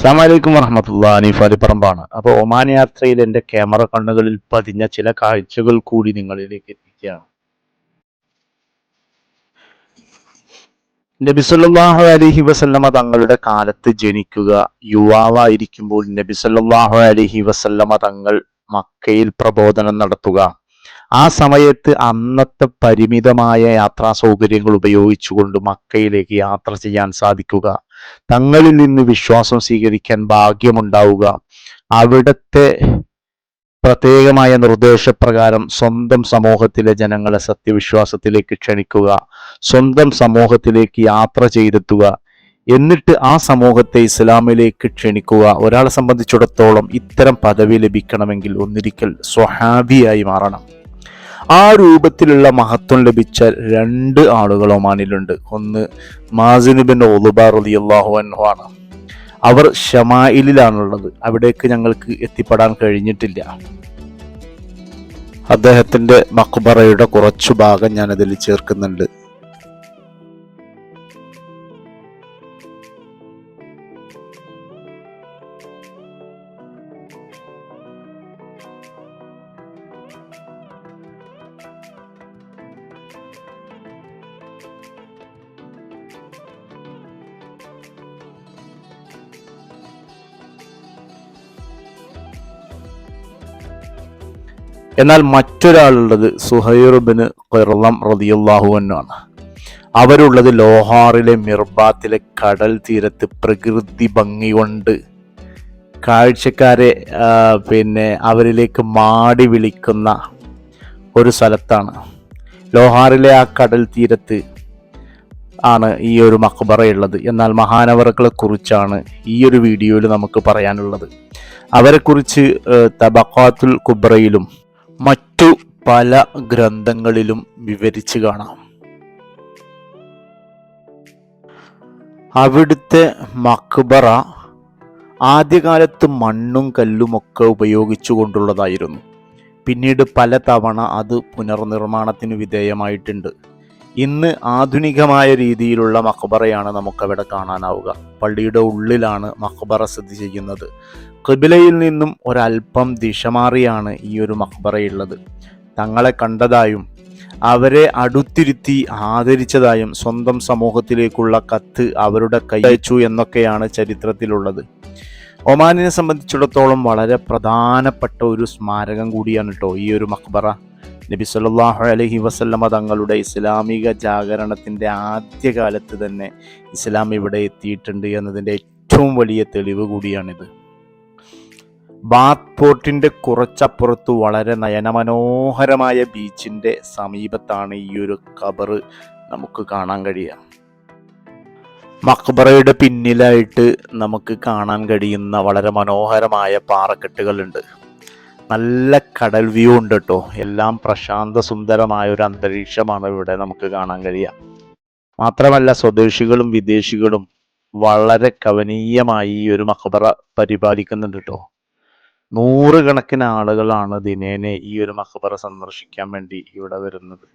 അസ്സലാമു അലൈക്കും വറഹ്മത്തുള്ളാഹി. അനീഫ് അലിപ്പറമ്പാണ്. അപ്പോൾ ഒമാൻ യാത്രയിൽ എൻ്റെ ക്യാമറ കണ്ണുകളിൽ പതിഞ്ഞ ചില കാഴ്ചകൾ കൂടി നിങ്ങളിലേക്ക് എത്തിക്കുകയാണ്. നബി സല്ലല്ലാഹു അലൈഹി വസല്ലമ തങ്ങളുടെ കാലത്ത് ജനിക്കുക, യുവാവായിരിക്കുമ്പോൾ നബി സല്ലല്ലാഹു അലൈഹി വസല്ലമ തങ്ങൾ മക്കയിൽ പ്രബോധനം നടത്തുക, ആ സമയത്ത് അന്നത്തെ പരിമിതമായ യാത്രാ സൗകര്യങ്ങൾ ഉപയോഗിച്ചുകൊണ്ട് മക്കയിലേക്ക് യാത്ര ചെയ്യാൻ സാധിക്കുക, തങ്ങളിൽ നിന്ന് വിശ്വാസം സ്വീകരിക്കാൻ ഭാഗ്യമുണ്ടാവുക, അവിടുത്തെ പ്രത്യേകമായ നിർദ്ദേശപ്രകാരം സ്വന്തം സമൂഹത്തിലെ ജനങ്ങളെ സത്യവിശ്വാസത്തിലേക്ക് ക്ഷണിക്കുക, സ്വന്തം സമൂഹത്തിലേക്ക് യാത്ര ചെയ്തെത്തുക, എന്നിട്ട് ആ സമൂഹത്തെ ഇസ്ലാമിലേക്ക് ക്ഷണിക്കുക. ഒരാളെ സംബന്ധിച്ചിടത്തോളം ഇത്തരം പദവി ലഭിക്കണമെങ്കിൽ ഒന്നിരിക്കൽ സ്വഹാബിയായി മാറണം. ആ രൂപത്തിലുള്ള മഹത്വം ലഭിച്ച രണ്ട് ആളുകൾ ഒമാനിലുണ്ട്. ഒന്ന് മാസിൻ ഇബ്നു ഉളുബ റളിയല്ലാഹു അൻഹു ആണ്. അവർ ഷമായിലിലാണുള്ളത്. അവിടേക്ക് ഞങ്ങൾക്ക് എത്തിപ്പെടാൻ കഴിഞ്ഞിട്ടില്ല. അദ്ദേഹത്തിന്റെ മഖ്ബറയുടെ കുറച്ചു ഭാഗം ഞാൻ അതിൽ ചേർക്കുന്നുണ്ട്. എന്നാൽ മറ്റൊരാളുള്ളത് സുഹൈർ ഇബ്നു ഖിർളം റളിയല്ലാഹു അൻഹു ആണ്. അവരുള്ളത് ലോഹാറിലെ മിർബാത്തിലെ കടൽ തീരത്ത് പ്രകൃതി ഭംഗി കൊണ്ട് കാഴ്ചക്കാരെ അവരിലേക്ക് മാടി വിളിക്കുന്ന ഒരു സ്ഥലത്താണ്. ലോഹാറിലെ ആ കടൽ തീരത്ത് ആണ് ഈ ഒരു മഖ്ബറയുള്ളത്. എന്നാൽ മഹാനവറുകളെ കുറിച്ചാണ് ഈ ഒരു വീഡിയോയിൽ നമുക്ക് പറയാനുള്ളത്. അവരെക്കുറിച്ച് തബഖാത്തുൽ കുബ്രയിലും മറ്റു പല ഗ്രന്ഥങ്ങളിലും വിവരിച്ചു കാണാം. അവിടുത്തെ മഖ്ബറ ആദ്യകാലത്ത് മണ്ണും കല്ലുമൊക്കെ ഉപയോഗിച്ചു കൊണ്ടുള്ളതായിരുന്നു. പിന്നീട് പല തവണ അത് പുനർനിർമ്മാണത്തിന് വിധേയമായിട്ടുണ്ട്. ഇന്ന് ആധുനികമായ രീതിയിലുള്ള മഖ്ബറയാണ് നമുക്കവിടെ കാണാനാവുക. പള്ളിയുടെ ഉള്ളിലാണ് മഖ്ബറ സ്ഥിതി ചെയ്യുന്നത്. ഖിബിലയിൽ നിന്നും ഒരൽപ്പം ദിശ മാറിയാണ് ഈ ഒരു മഖ്ബറയുള്ളത്. തങ്ങളെ കണ്ടതായും അവരെ അടുത്തിരുത്തി ആദരിച്ചതായും സ്വന്തം സമൂഹത്തിലേക്കുള്ള കത്ത് അവരുടെ കൈയച്ചു എന്നൊക്കെയാണ് ചരിത്രത്തിലുള്ളത്. ഒമാനിനെ സംബന്ധിച്ചിടത്തോളം വളരെ പ്രധാനപ്പെട്ട ഒരു സ്മാരകം കൂടിയാണ് കേട്ടോ ഈ ഒരു മഖ്ബറ. നബി സല്ലല്ലാഹു അലൈഹി വസല്ലമ തങ്ങളുടെ ഇസ്ലാമിക ജാഗരണത്തിൻ്റെ ആദ്യകാലത്ത് തന്നെ ഇസ്ലാം ഇവിടെ എത്തിയിട്ടുണ്ട് എന്നതിൻ്റെ ഏറ്റവും വലിയ തെളിവ് കൂടിയാണിത്. ബാത്ത് പോർട്ടിൻ്റെ കുറച്ചപ്പുറത്ത് വളരെ നയനമനോഹരമായ ബീച്ചിൻ്റെ സമീപത്താണ് ഈ ഒരു ഖബർ നമുക്ക് കാണാൻ കഴിയുക. മഖ്ബറയുടെ പിന്നിലായിട്ട് നമുക്ക് കാണാൻ കഴിയുന്ന വളരെ മനോഹരമായ പാറക്കെട്ടുകളുണ്ട്. നല്ല കടൽ വ്യൂ ഉണ്ട് കേട്ടോ. എല്ലാം പ്രശാന്ത സുന്ദരമായ ഒരു അന്തരീക്ഷമാണ് ഇവിടെ നമുക്ക് കാണാൻ കഴിയുക. മാത്രമല്ല സ്വദേശികളും വിദേശികളും വളരെ കവനീയമായി ഈ ഒരു മഖ്ബറ പരിപാലിക്കുന്നുണ്ട് കേട്ടോ. നൂറുകണക്കിന് ആളുകളാണ് ദിനേനെ ഈ ഒരു മഖ്ബറ സന്ദർശിക്കാൻ വേണ്ടി ഇവിടെ വരുന്നത്.